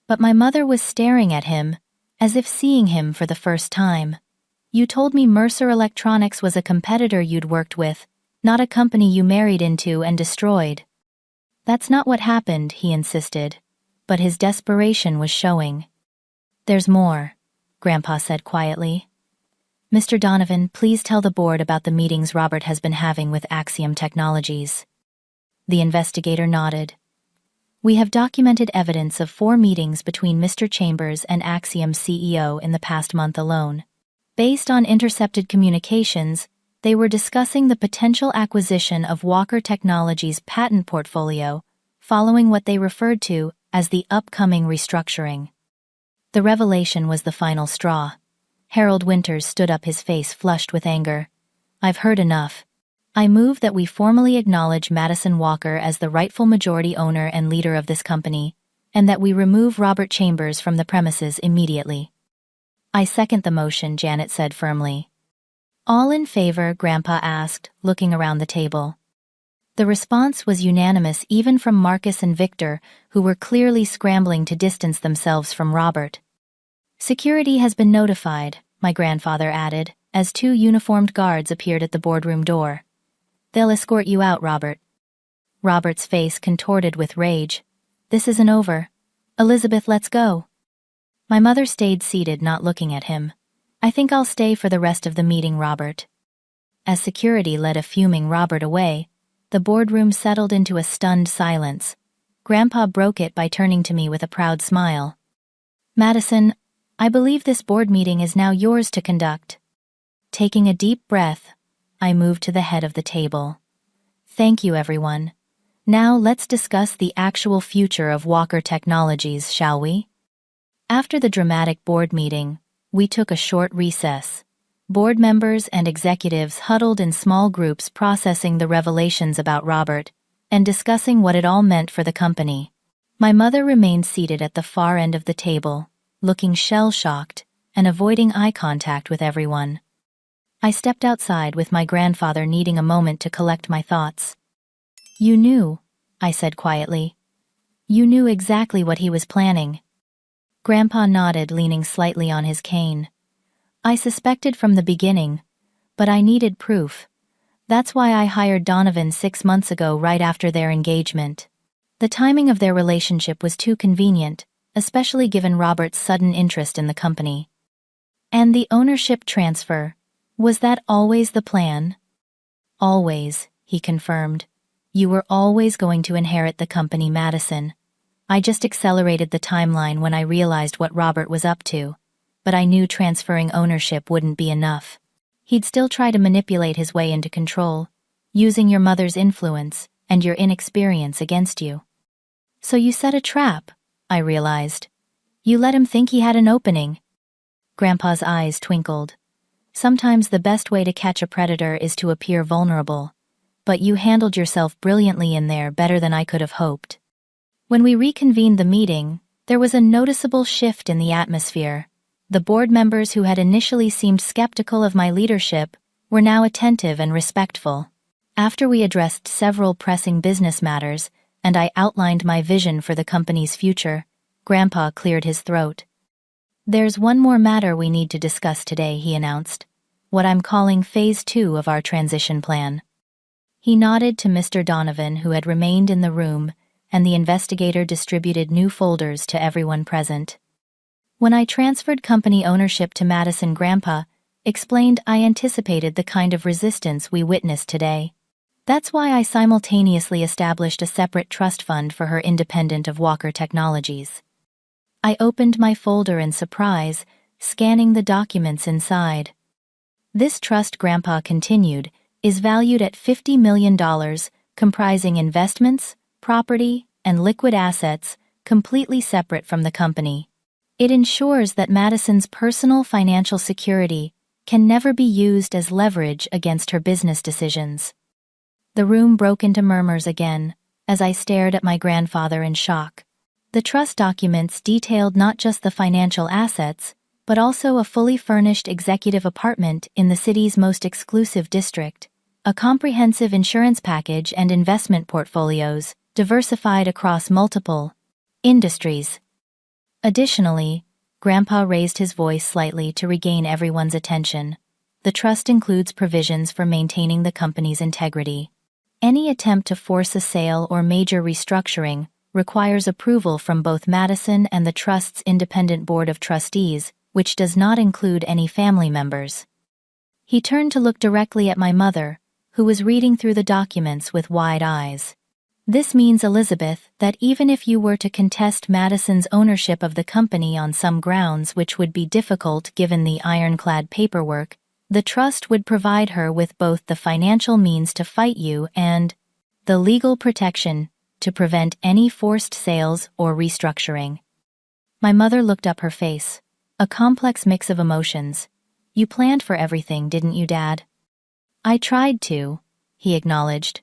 But my mother was staring at him, as if seeing him for the first time. You told me Mercer Electronics was a competitor you'd worked with. not a company you married into and destroyed." "That's not what happened," he insisted, but his desperation was showing. "There's more," Grandpa said quietly. "Mr. Donovan, please tell the board about the meetings Robert has been having with Axiom Technologies." The investigator nodded. "We have documented evidence of 4 meetings between Mr. Chambers and Axiom's CEO in the past month alone. Based on intercepted communications, they were discussing the potential acquisition of Walker Technologies' patent portfolio, following what they referred to as the upcoming restructuring." The revelation was the final straw. Harold Winters stood up, his face flushed with anger. "I've heard enough. I move that we formally acknowledge Madison Walker as the rightful majority owner and leader of this company, and that we remove Robert Chambers from the premises immediately." "I second the motion," Janet said firmly. "All in favor?" Grandpa asked, looking around the table. The response was unanimous, even from Marcus and Victor, who were clearly scrambling to distance themselves from Robert. "Security has been notified," my grandfather added, as 2 uniformed guards appeared at the boardroom door. "They'll escort you out, Robert." Robert's face contorted with rage. "This isn't over. Elizabeth, let's go." My mother stayed seated, not looking at him. "I think I'll stay for the rest of the meeting, Robert." As security led a fuming Robert away, the boardroom settled into a stunned silence. Grandpa broke it by turning to me with a proud smile. "Madison, I believe this board meeting is now yours to conduct." Taking a deep breath, I moved to the head of the table. "Thank you, everyone. Now let's discuss the actual future of Walker Technologies, shall we?" After the dramatic board meeting, we took a short recess. Board members and executives huddled in small groups, processing the revelations about Robert and discussing what it all meant for the company. My mother remained seated at the far end of the table, looking shell-shocked and avoiding eye contact with everyone. I stepped outside, with my grandfather needing a moment to collect my thoughts. "You knew," I said quietly. "You knew exactly what he was planning." Grandpa nodded, leaning slightly on his cane. "I suspected from the beginning, but I needed proof. That's why I hired Donovan 6 months ago, right after their engagement. The timing of their relationship was too convenient, especially given Robert's sudden interest in the company." "And the ownership transfer, was that always the plan?" "Always," he confirmed. "You were always going to inherit the company, Madison. I just accelerated the timeline when I realized what Robert was up to, but I knew transferring ownership wouldn't be enough. He'd still try to manipulate his way into control, using your mother's influence and your inexperience against you." "So you set a trap," I realized. "You let him think he had an opening." Grandpa's eyes twinkled. "Sometimes the best way to catch a predator is to appear vulnerable, but you handled yourself brilliantly in there, better than I could have hoped." When we reconvened the meeting, there was a noticeable shift in the atmosphere. The board members who had initially seemed skeptical of my leadership were now attentive and respectful. After we addressed several pressing business matters, and I outlined my vision for the company's future, Grandpa cleared his throat. "There's one more matter we need to discuss today," he announced. "What I'm calling Phase 2 of our transition plan." He nodded to Mr. Donovan, who had remained in the room, and the investigator distributed new folders to everyone present. "When I transferred company ownership to Madison," Grandpa explained, "I anticipated the kind of resistance we witnessed today. That's why I simultaneously established a separate trust fund for her, independent of Walker Technologies." I opened my folder in surprise, scanning the documents inside. "This trust," Grandpa continued, "is valued at $50 million, comprising investments, property, and liquid assets, completely separate from the company. It ensures that Madison's personal financial security can never be used as leverage against her business decisions." The room broke into murmurs again, as I stared at my grandfather in shock. The trust documents detailed not just the financial assets, but also a fully furnished executive apartment in the city's most exclusive district, a comprehensive insurance package, and investment portfolios diversified across multiple industries. Additionally, Grandpa raised his voice slightly to regain everyone's attention. The trust includes provisions for maintaining the company's integrity. Any attempt to force a sale or major restructuring requires approval from both Madison and the trust's independent board of trustees, which does not include any family members. He turned to look directly at my mother, who was reading through the documents with wide eyes. This means, Elizabeth, that even if you were to contest Madison's ownership of the company on some grounds which would be difficult given the ironclad paperwork, the trust would provide her with both the financial means to fight you and the legal protection to prevent any forced sales or restructuring. My mother looked up, her face a complex mix of emotions. You planned for everything, didn't you, Dad? I tried to, he acknowledged.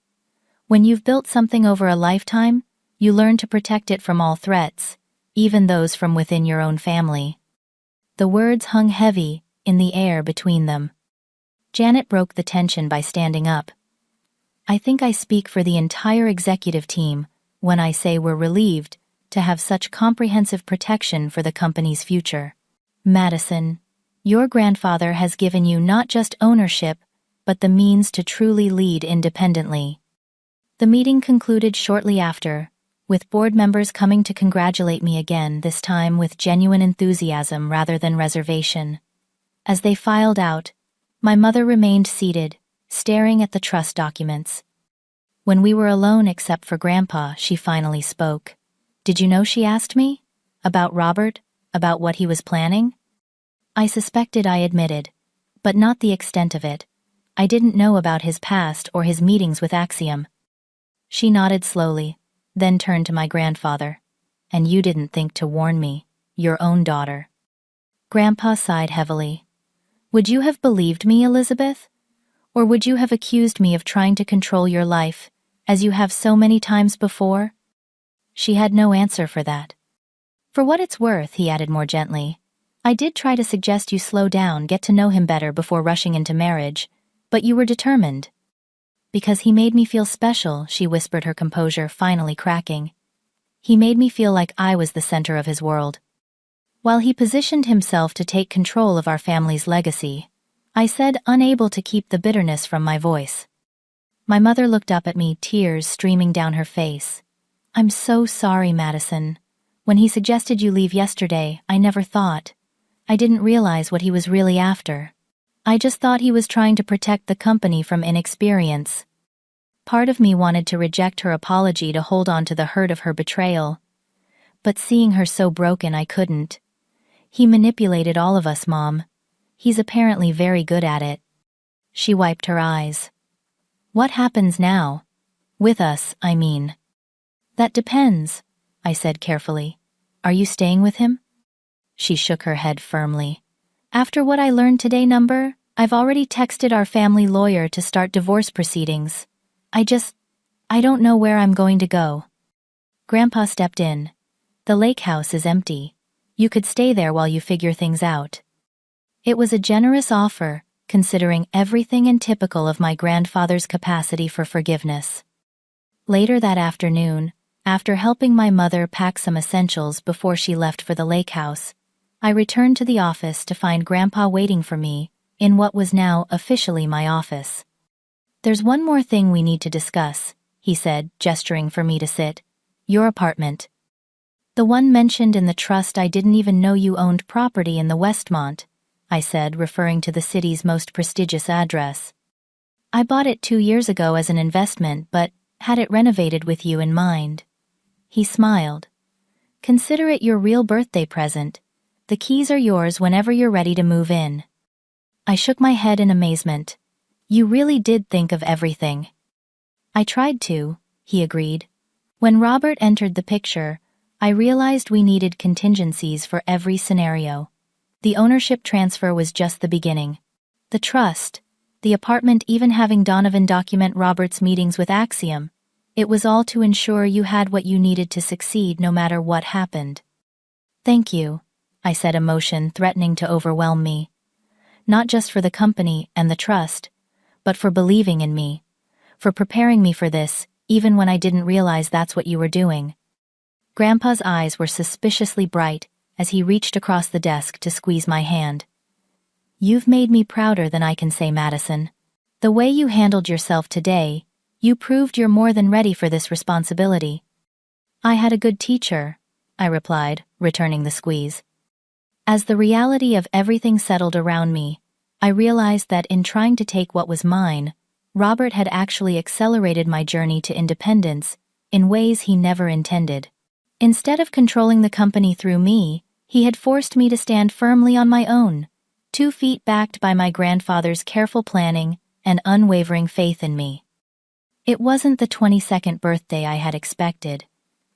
When you've built something over a lifetime, you learn to protect it from all threats, even those from within your own family. The words hung heavy in the air between them. Janet broke the tension by standing up. I think I speak for the entire executive team when I say we're relieved to have such comprehensive protection for the company's future. Madison, your grandfather has given you not just ownership, but the means to truly lead independently. The meeting concluded shortly after, with board members coming to congratulate me again, this time with genuine enthusiasm rather than reservation. As they filed out, my mother remained seated, staring at the trust documents. When we were alone except for Grandpa, she finally spoke. Did you know, she asked me? About Robert? About what he was planning? I suspected, I admitted, but not the extent of it. I didn't know about his past or his meetings with Axiom. She nodded slowly, then turned to my grandfather. And you didn't think to warn me, your own daughter. Grandpa sighed heavily. Would you have believed me, Elizabeth? Or would you have accused me of trying to control your life, as you have so many times before? She had no answer for that. For what it's worth, he added more gently, I did try to suggest you slow down, get to know him better before rushing into marriage, but you were determined. Because he made me feel special, she whispered, her composure finally cracking. He made me feel like I was the center of his world. While he positioned himself to take control of our family's legacy, I said, unable to keep the bitterness from my voice. My mother looked up at me, tears streaming down her face. I'm so sorry, Madison. When he suggested you leave yesterday, I never thought. I didn't realize what he was really after. I just thought he was trying to protect the company from inexperience. Part of me wanted to reject her apology, to hold on to the hurt of her betrayal. But seeing her so broken, I couldn't. He manipulated all of us, Mom. He's apparently very good at it. She wiped her eyes. What happens now? With us, I mean. That depends, I said carefully. Are you staying with him? She shook her head firmly. After what I learned today, I've already texted our family lawyer to start divorce proceedings. I don't know where I'm going to go. Grandpa stepped in. The lake house is empty. You could stay there while you figure things out. It was a generous offer, considering everything, and typical of my grandfather's capacity for forgiveness. Later that afternoon, after helping my mother pack some essentials before she left for the lake house, I returned to the office to find Grandpa waiting for me in what was now officially my office. There's one more thing we need to discuss, he said, gesturing for me to sit. Your apartment. The one mentioned in the trust. I didn't even know you owned property in the Westmont, I said, referring to the city's most prestigious address. I bought it 2 years ago as an investment, but had it renovated with you in mind. He smiled. Consider it your real birthday present. The keys are yours whenever you're ready to move in. I shook my head in amazement. You really did think of everything. I tried to, he agreed. When Robert entered the picture, I realized we needed contingencies for every scenario. The ownership transfer was just the beginning. The trust, the apartment, even having Donovan document Robert's meetings with Axiom, it was all to ensure you had what you needed to succeed no matter what happened. Thank you, I said, emotion threatening to overwhelm me. Not just for the company and the trust, but for believing in me, for preparing me for this, even when I didn't realize that's what you were doing. Grandpa's eyes were suspiciously bright as he reached across the desk to squeeze my hand. "You've made me prouder than I can say, Madison. The way you handled yourself today, you proved you're more than ready for this responsibility." "I had a good teacher," I replied, returning the squeeze. As the reality of everything settled around me, I realized that in trying to take what was mine, Robert had actually accelerated my journey to independence in ways he never intended. Instead of controlling the company through me, he had forced me to stand firmly on my own, 2 feet backed by my grandfather's careful planning and unwavering faith in me. It wasn't the 22nd birthday I had expected,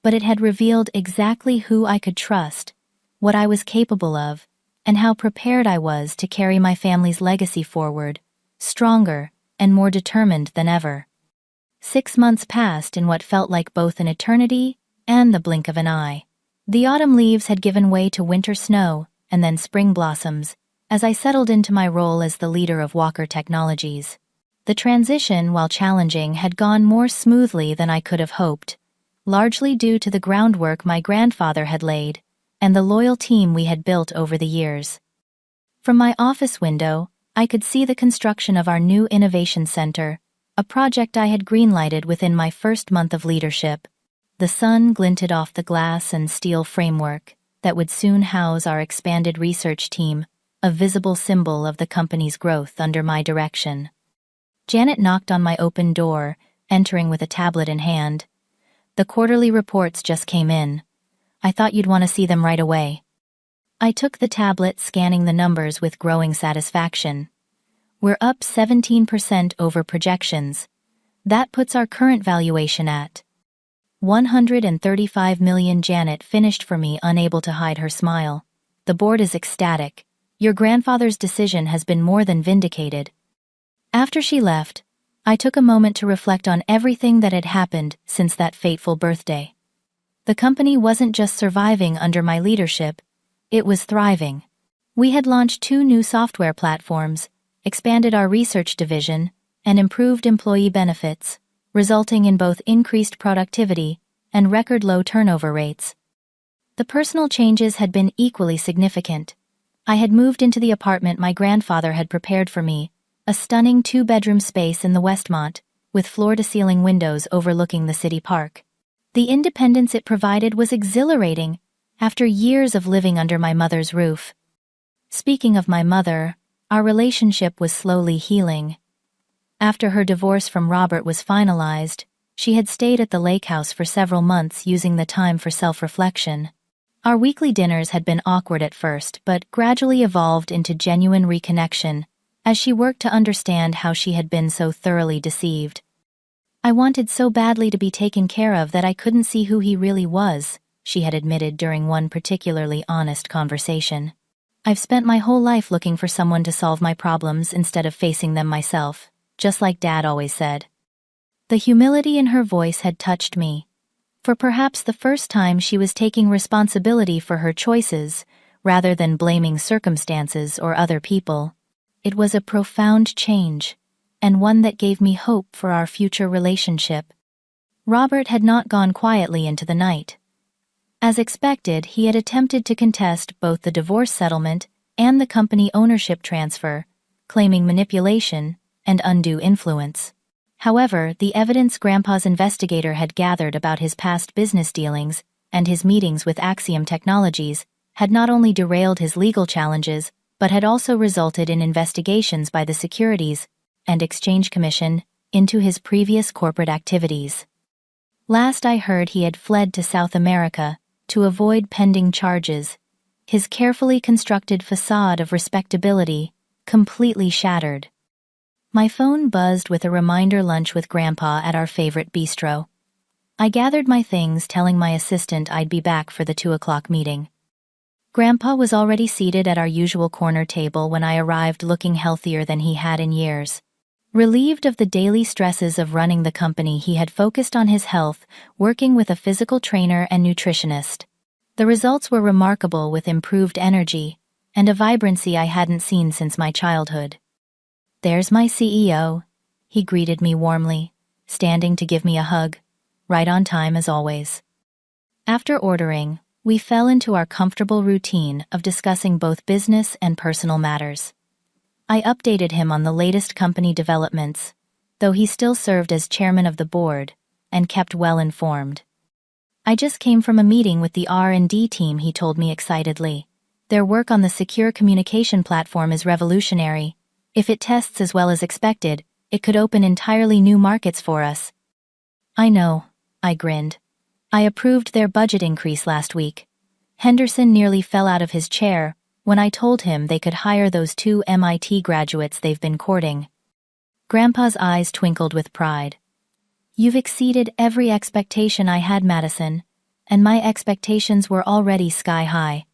but it had revealed exactly who I could trust, what I was capable of, and how prepared I was to carry my family's legacy forward, stronger and more determined than ever. 6 months passed in what felt like both an eternity and the blink of an eye. The autumn leaves had given way to winter snow and then spring blossoms, as I settled into my role as the leader of Walker Technologies. The transition, while challenging, had gone more smoothly than I could have hoped, largely due to the groundwork my grandfather had laid and the loyal team we had built over the years. From my office window, I could see the construction of our new innovation center, a project I had greenlighted within my first month of leadership. The sun glinted off the glass and steel framework that would soon house our expanded research team, a visible symbol of the company's growth under my direction. Janet knocked on my open door, entering with a tablet in hand. "The quarterly reports just came in. I thought you'd want to see them right away." I took the tablet, scanning the numbers with growing satisfaction. "We're up 17% over projections. That puts our current valuation at 135 million. Janet finished for me, unable to hide her smile. "The board is ecstatic. Your grandfather's decision has been more than vindicated." After she left, I took a moment to reflect on everything that had happened since that fateful birthday. The company wasn't just surviving under my leadership, it was thriving. We had launched 2 new software platforms, expanded our research division, and improved employee benefits, resulting in both increased productivity and record low turnover rates. The personal changes had been equally significant. I had moved into the apartment my grandfather had prepared for me, a stunning 2-bedroom space in the Westmont, with floor-to-ceiling windows overlooking the city park. The independence it provided was exhilarating, after years of living under my mother's roof. Speaking of my mother, our relationship was slowly healing. After her divorce from Robert was finalized, she had stayed at the lake house for several months, using the time for self-reflection. Our weekly dinners had been awkward at first, but gradually evolved into genuine reconnection, as she worked to understand how she had been so thoroughly deceived. "I wanted so badly to be taken care of that I couldn't see who he really was," she had admitted during one particularly honest conversation. "I've spent my whole life looking for someone to solve my problems instead of facing them myself, just like Dad always said." The humility in her voice had touched me. For perhaps the first time, she was taking responsibility for her choices, rather than blaming circumstances or other people. It was a profound change, and one that gave me hope for our future relationship. Robert had not gone quietly into the night. As expected, he had attempted to contest both the divorce settlement and the company ownership transfer, claiming manipulation and undue influence. However, the evidence Grandpa's investigator had gathered about his past business dealings and his meetings with Axiom Technologies had not only derailed his legal challenges, but had also resulted in investigations by the Securities and Exchange Commission into his previous corporate activities. Last I heard, he had fled to South America to avoid pending charges, his carefully constructed facade of respectability completely shattered. My phone buzzed with a reminder: lunch with Grandpa at our favorite bistro. I gathered my things, telling my assistant I'd be back for the 2 o'clock meeting. Grandpa was already seated at our usual corner table when I arrived, looking healthier than he had in years. Relieved of the daily stresses of running the company, he had focused on his health, working with a physical trainer and nutritionist. The results were remarkable, with improved energy and a vibrancy I hadn't seen since my childhood. "There's my CEO," he greeted me warmly, standing to give me a hug, right on time as always. After ordering, we fell into our comfortable routine of discussing both business and personal matters. I updated him on the latest company developments, though he still served as chairman of the board and kept well informed. "I just came from a meeting with the R&D team," he told me excitedly. "Their work on the secure communication platform is revolutionary. If it tests as well as expected, it could open entirely new markets for us." "I know," I grinned. "I approved their budget increase last week." Henderson nearly fell out of his chair when I told him they could hire those 2 MIT graduates they've been courting. Grandpa's eyes twinkled with pride. "You've exceeded every expectation I had, Madison, and my expectations were already sky high."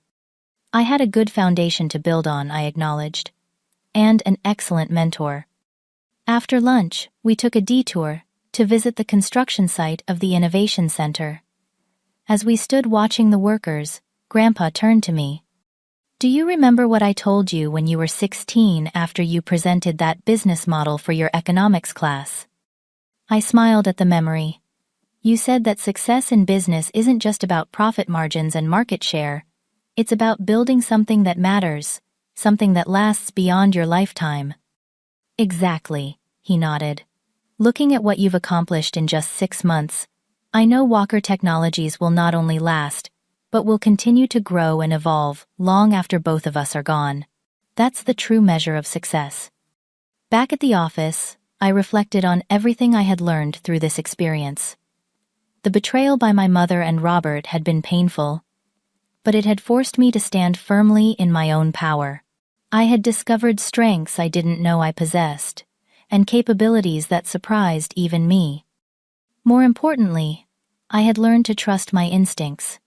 "I had a good foundation to build on," I acknowledged, "and an excellent mentor." After lunch, we took a detour to visit the construction site of the Innovation Center. As we stood watching the workers, Grandpa turned to me. "Do you remember what I told you when you were 16 after you presented that business model for your economics class?" I smiled at the memory. "You said that success in business isn't just about profit margins and market share. It's about building something that matters, something that lasts beyond your lifetime." "Exactly," he nodded. "Looking at what you've accomplished in just 6 months, I know Walker Technologies will not only last, but will continue to grow and evolve long after both of us are gone. That's the true measure of success." Back at the office, I reflected on everything I had learned through this experience. The betrayal by my mother and Robert had been painful, but it had forced me to stand firmly in my own power. I had discovered strengths I didn't know I possessed, and capabilities that surprised even me. More importantly, I had learned to trust my instincts.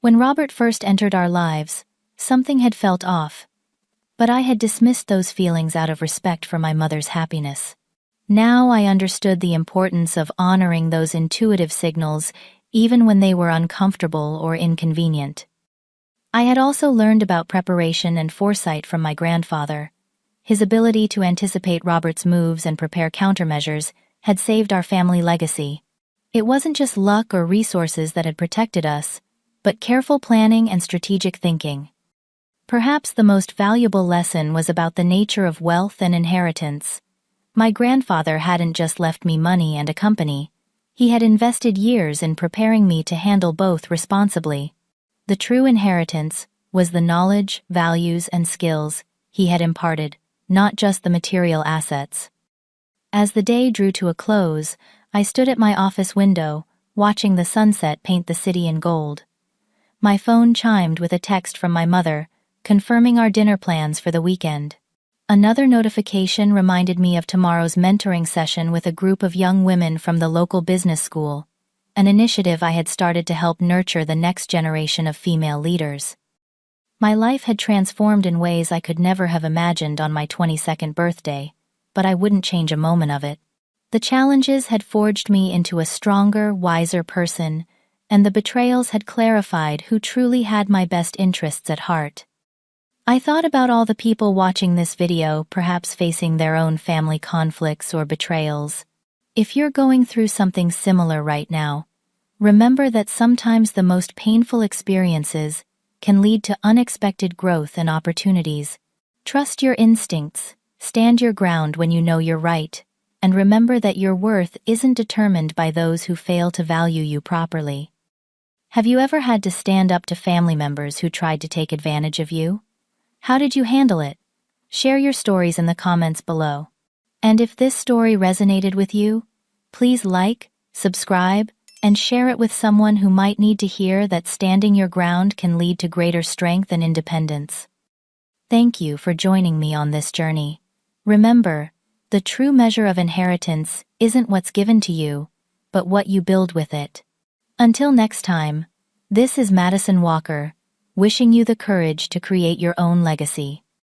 When Robert first entered our lives, something had felt off, but I had dismissed those feelings out of respect for my mother's happiness. Now I understood the importance of honoring those intuitive signals, even when they were uncomfortable or inconvenient. I had also learned about preparation and foresight from my grandfather. His ability to anticipate Robert's moves and prepare countermeasures had saved our family legacy. It wasn't just luck or resources that had protected us, but careful planning and strategic thinking. Perhaps the most valuable lesson was about the nature of wealth and inheritance. My grandfather hadn't just left me money and a company. He had invested years in preparing me to handle both responsibly. The true inheritance was the knowledge, values, and skills he had imparted, not just the material assets. As the day drew to a close, I stood at my office window, watching the sunset paint the city in gold. My phone chimed with a text from my mother, confirming our dinner plans for the weekend. Another notification reminded me of tomorrow's mentoring session with a group of young women from the local business school, an initiative I had started to help nurture the next generation of female leaders. My life had transformed in ways I could never have imagined on my 22nd birthday, but I wouldn't change a moment of it. The challenges had forged me into a stronger, wiser person, and the betrayals had clarified who truly had my best interests at heart. I thought about all the people watching this video, perhaps facing their own family conflicts or betrayals. If you're going through something similar right now, remember that sometimes the most painful experiences can lead to unexpected growth and opportunities. Trust your instincts, stand your ground when you know you're right, and remember that your worth isn't determined by those who fail to value you properly. Have you ever had to stand up to family members who tried to take advantage of you? How did you handle it? Share your stories in the comments below. And if this story resonated with you, please like, subscribe, and share it with someone who might need to hear that standing your ground can lead to greater strength and independence. Thank you for joining me on this journey. Remember, the true measure of inheritance isn't what's given to you, but what you build with it. Until next time, this is Madison Walker, wishing you the courage to create your own legacy.